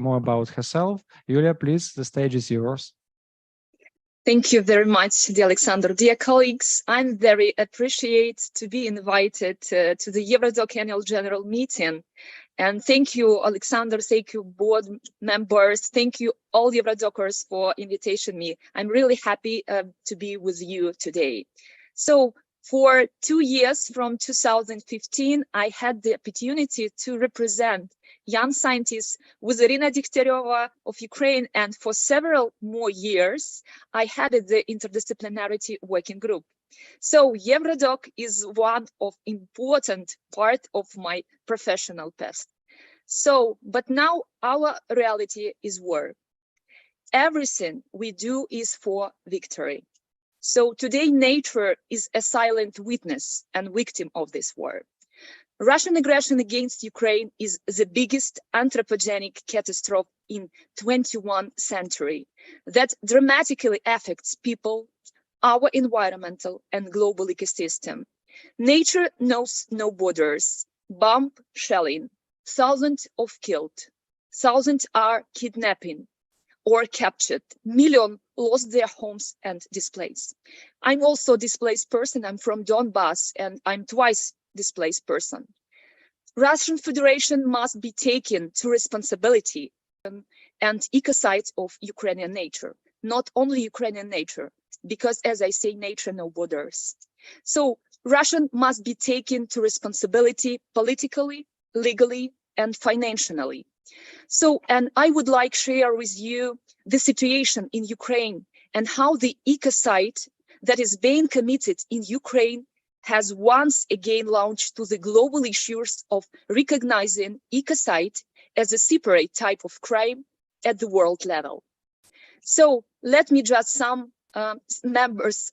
more about herself. Yulia, please, the stage is yours. Thank you very much, dear Alexander. Dear colleagues, I'm very appreciated to be invited to the Eurodoc annual general meeting. And thank you, Alexander, thank you, board members, thank you, all Eurodocers for inviting me. I'm really happy to be with you today. So for 2 years from 2015, I had the opportunity to represent young scientists with Irina Degtyaryova of Ukraine, and for several more years, I headed the interdisciplinarity working group. So Eurodoc is one of important part of my professional past. So, but now our reality is war. Everything we do is for victory. So today nature is a silent witness and victim of this war. Russian aggression against Ukraine is the biggest anthropogenic catastrophe in 21st century that dramatically affects people, our environmental and global ecosystem. Nature knows no borders. Bomb shelling, thousands of killed, thousands are kidnapping or captured, millions lost their homes and displaced. I'm also a displaced person. I'm from Donbass and I'm twice displaced person. Russian Federation must be taken to responsibility and ecocide of Ukrainian nature, not only Ukrainian nature, because as I say, nature no borders. So Russia must be taken to responsibility politically, legally, and financially. So, and I would like to share with you the situation in Ukraine and how the ecocide that is being committed in Ukraine has once again launched to the global issues of recognizing ecocide as a separate type of crime at the world level. So let me just some numbers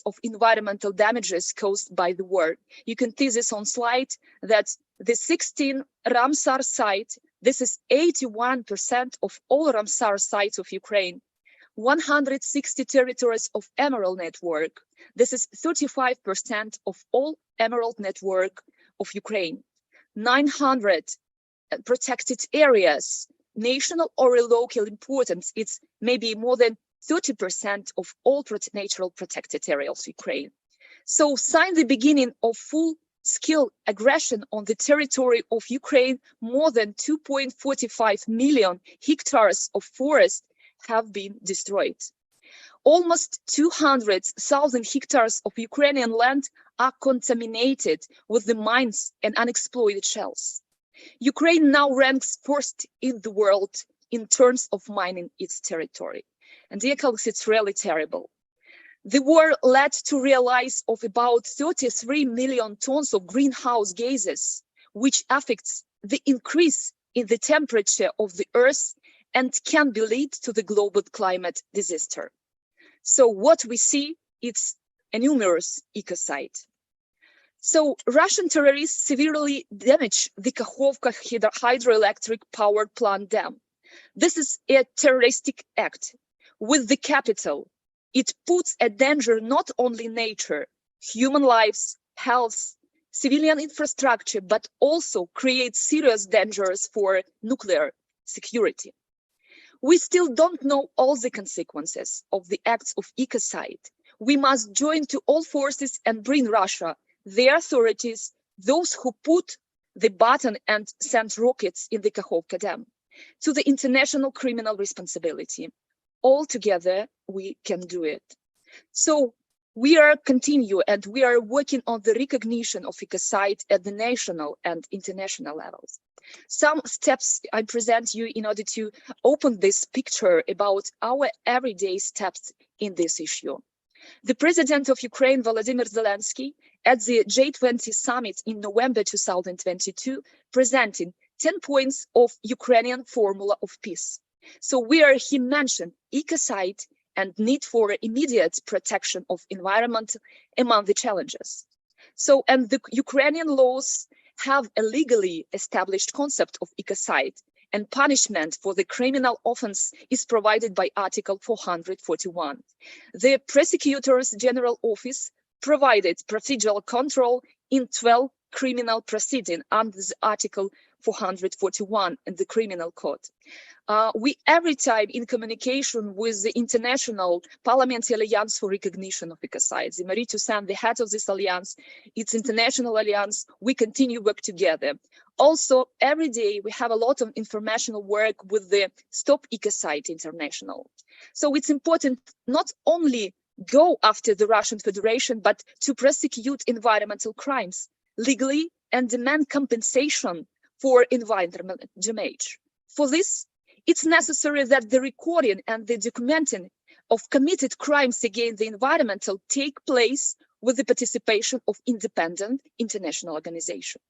of environmental damages caused by the war. You can see this on slide that the 16 Ramsar site, this is 81% of all Ramsar sites of Ukraine, 160 territories of Emerald Network, this is 35% of all Emerald Network of Ukraine, 900 protected areas, national or local importance, it's maybe more than 30% of all natural protected areas of Ukraine. So since the beginning of full-scale aggression on the territory of Ukraine, more than 2.45 million hectares of forest have been destroyed. Almost 200,000 hectares of Ukrainian land are contaminated with the mines and unexploited shells. Ukraine now ranks first in the world in terms of mining its territory. And dear colleagues, it's really terrible. The war led to release of about 33 million tons of greenhouse gases, which affects the increase in the temperature of the earth and can be lead to the global climate disaster. So what we see, it's a numerous ecocide. So Russian terrorists severely damaged the Kakhovka hydroelectric power plant dam. This is a terroristic act with the capital. It puts at danger not only nature, human lives, health, civilian infrastructure, but also creates serious dangers for nuclear security. We still don't know all the consequences of the acts of ecocide. We must join to all forces and bring Russia, the authorities, those who put the button and sent rockets in the Kakhovka dam, to the international criminal responsibility. All together, we can do it. So we are continue and we are working on the recognition of ecocide at the national and international levels. Some steps I present you in order to open this picture about our everyday steps in this issue. The President of Ukraine, Volodymyr Zelensky, at the G20 summit in November 2022, presenting 10 points of Ukrainian formula of peace. So he mentioned ecocide and need for immediate protection of environment among the challenges. So, and the Ukrainian laws have a legally established concept of ecocide, and punishment for the criminal offense is provided by Article 441. The Prosecutor's General Office provided procedural control in 12 criminal proceedings under the Article 441 in the Criminal Code. We every time in communication with the International Parliamentary Alliance for Recognition of Ecocide, the Marie Toussaint, the head of this alliance, its international alliance, we continue work together. Also, every day we have a lot of informational work with the Stop Ecocide International. So it's important not only go after the Russian Federation, but to prosecute environmental crimes legally and demand compensation for environmental damage. For this, it's necessary that the recording and the documenting of committed crimes against the environmental take place with the participation of independent international organizations.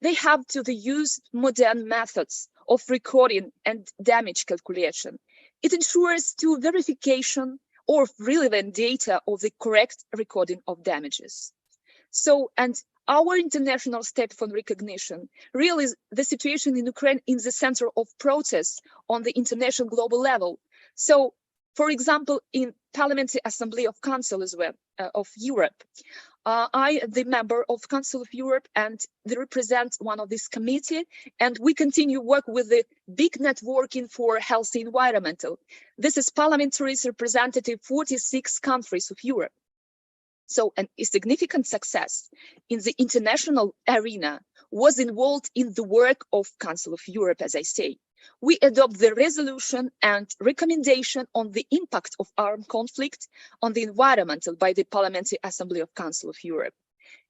They have to use modern methods of recording and damage calculation. It ensures to verification of relevant data of the correct recording of damages. So, and our international step for recognition really is the situation in Ukraine in the center of protests on the international global level. So, for example, in Parliamentary Assembly of Council as well, of Europe, I, the member of Council of Europe, and they represent one of this committee, and we continue work with the big networking for healthy environmental. This is parliamentaries representative 46 countries of Europe. So a significant success in the international arena was involved in the work of Council of Europe, as I say. We adopt the resolution and recommendation on the impact of armed conflict on the environment by the Parliamentary Assembly of Council of Europe.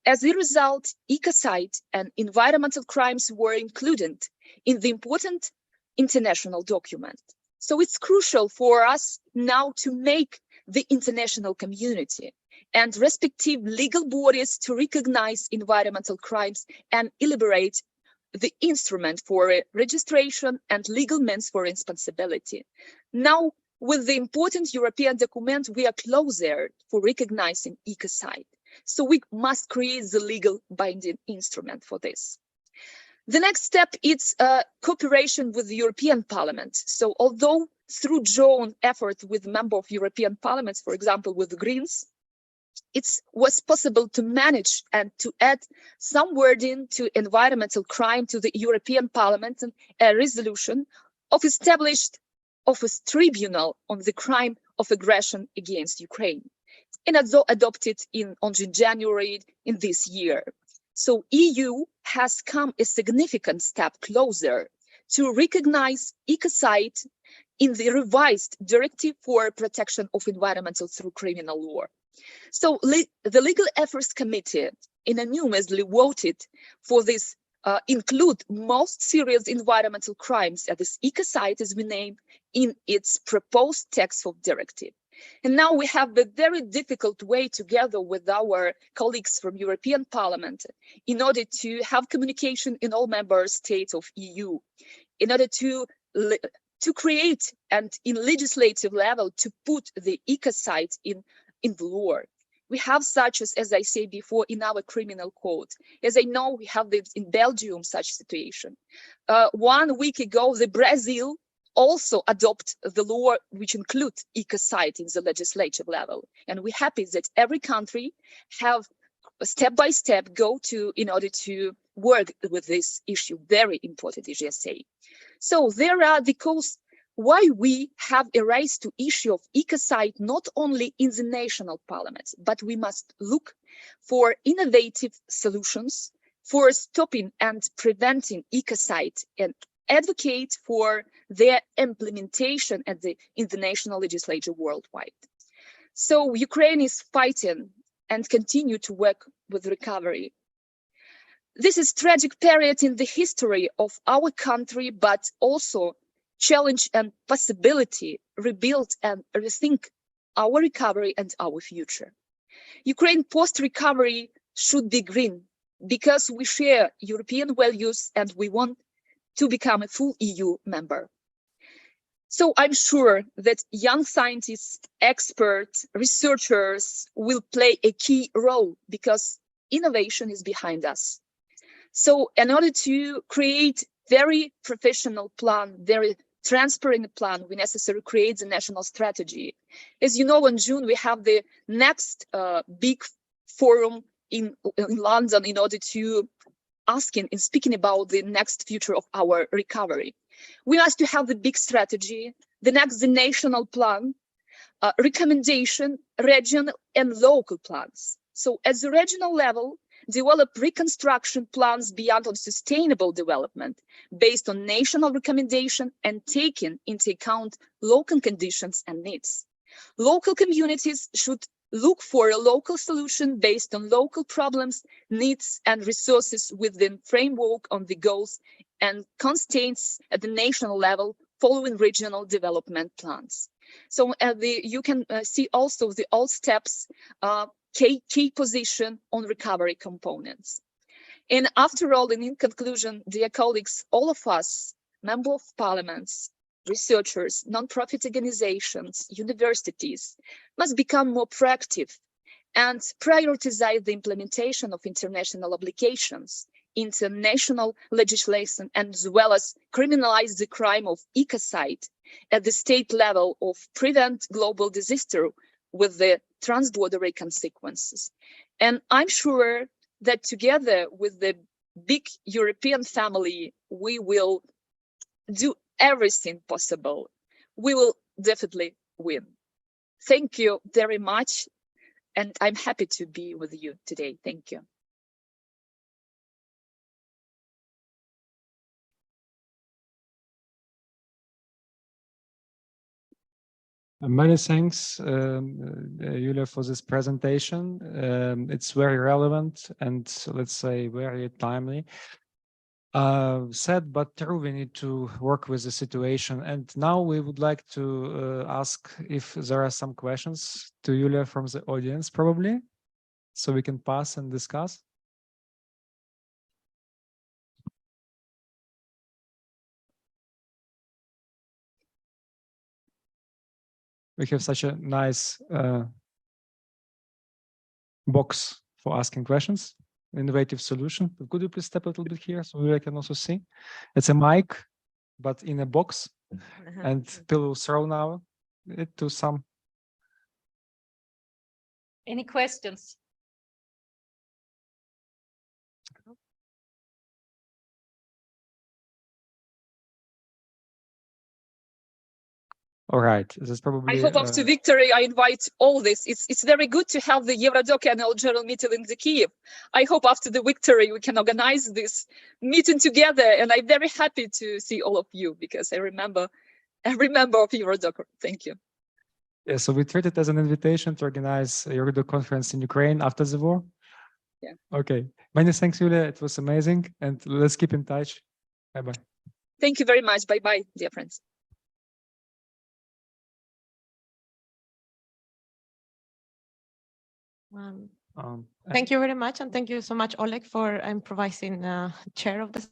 As a result, ecocide and environmental crimes were included in the important international document. So it's crucial for us now to make the international community and respective legal bodies to recognize environmental crimes and elaborate the instrument for registration and legal means for responsibility. Now, with the important European document, we are closer for recognizing ecocide. So we must create the legal binding instrument for this. The next step is cooperation with the European Parliament. So although through joint effort with members of European Parliament, for example, with the Greens, it was possible to manage and to add some wording to environmental crime to the European Parliament and a resolution of established of a tribunal on the crime of aggression against Ukraine, and adopted on January in this year. So EU has come a significant step closer to recognize ecocide in the revised directive for protection of environmental through criminal law. So the Legal Affairs Committee unanimously voted for this include most serious environmental crimes as this ecocide is renamed in its proposed text of directive. And now we have a very difficult way together with our colleagues from European Parliament in order to have communication in all member states of EU, in order to create and in legislative level to put the ecocide in the law. We have such as I say before, in our criminal code. As I know, we have this in Belgium, such situation. 1 week ago, the Brazil also adopt the law which includes ecocide in the legislative level. And we're happy that every country have step by step go to in order to work with this issue, very important issue, I say. So there are the cause why we have a race to issue of ecocide not only in the national parliaments, but we must look for innovative solutions for stopping and preventing ecocide and advocate for their implementation in the national legislature worldwide. So Ukraine is fighting and continue to work with recovery. This is tragic period in the history of our country, but also challenge and possibility rebuild and rethink our recovery and our future. Ukraine post-recovery should be green because we share European values and we want to become a full EU member. So I'm sure that young scientists, experts, researchers will play a key role because innovation is behind us. So in order to create very professional plan, very transparent plan, we necessarily create the national strategy. As you know, in June, we have the next big forum in London in order to asking and speaking about the next future of our recovery. We must to have the big strategy, the national plan, recommendation, regional and local plans. So at the regional level, develop reconstruction plans beyond on sustainable development based on national recommendation and taking into account local conditions and needs. Local communities should look for a local solution based on local problems, needs, and resources within framework on the goals and constraints at the national level following regional development plans. So you can see also the all steps, key position on recovery components. And after all, and in conclusion, dear colleagues, all of us, members of parliaments, researchers, non-profit organizations, universities, must become more proactive and prioritize the implementation of international obligations, international legislation, and as well as criminalize the crime of ecocide at the state level of prevent global disaster with the transborder consequences. And I'm sure that together with the big European family, we will do everything possible. We will definitely win. Thank you very much. And I'm happy to be with you today. Thank you. Many thanks, Yulia, for this presentation. It's very relevant and, let's say, very timely. Sad but true, we need to work with the situation. And now we would like to ask if there are some questions to Yulia from the audience, probably, so we can pass and discuss. We have such a nice box for asking questions, innovative solution. Could you please step a little bit here so I can also see? It's a mic, but in a box, and people throw now it to some. Any questions? All right, this is probably. I hope after victory, I invite all this. It's very good to have the Eurodoc annual general meeting in the Kyiv. I hope after the victory, we can organize this meeting together. And I'm very happy to see all of you because I remember every member of Eurodoc. Thank you. Yeah, so we treat it as an invitation to organize a Eurodoc conference in Ukraine after the war. Yeah. Okay. Many thanks, Yulia. It was amazing. And let's keep in touch. Bye-bye. Thank you very much. Bye-bye, dear friends. Thank you very much. And thank you so much, Oleg, for improvising chair of the